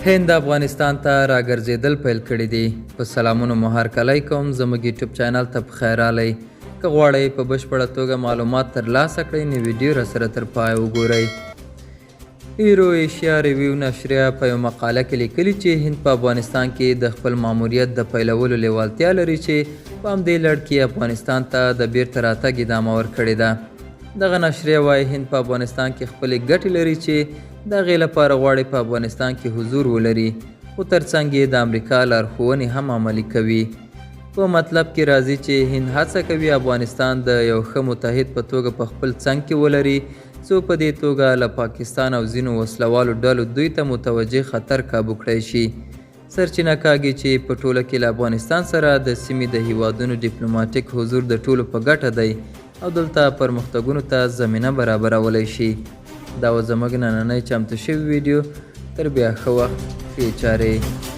هند افغانستان ته راګرځېدل پیل کړي دي. په سلامونو مو هرکلی کوم. زموږ یوټیوب چینل ته پخیر راغلی. که غواړئ په بشپړه توګه معلومات ترلاسه کړئ نو ویډیو راسره تر پایه وګورئ. ایرو ایشیا ریویو نشریه په یو مقاله کې لیکلي چې هند په افغانستان کې د خپل ماموریت د پیلولو لیوالتیا لري چې په همدې لړ کې افغانستان ته د بیرته راتګ ادامه ورکړې ده. دغه نشریه وایي هند په افغانستان کې خپلې ګټې لري چې د هغې لپاره غواړي په افغانستان کې حضور ولري، خو ترڅنګ یې د امریکا لارښوونې هم عملي کوي. په مطلب کې راځي چې هند هڅه کوي افغانستان د یو ښه متحد په توګه په خپل څنګ کې ولري، څو په دې توګه له پاکستان او ځینو وسلوالو ډلو دوی ته متوجه خطر کابو کړی شي. سرچینه کاږي چې په ټوله کې له افغانستان سره د سیمې د هیوادونو ډیپلوماټیک حضور د ټولو په ګټه دی او دلته پرمختګونو ته زمینه برابرولی شي. دا و زموږ نننی چمتو شوی ویډیو. تر بیا ښه وخت، ښې چارې.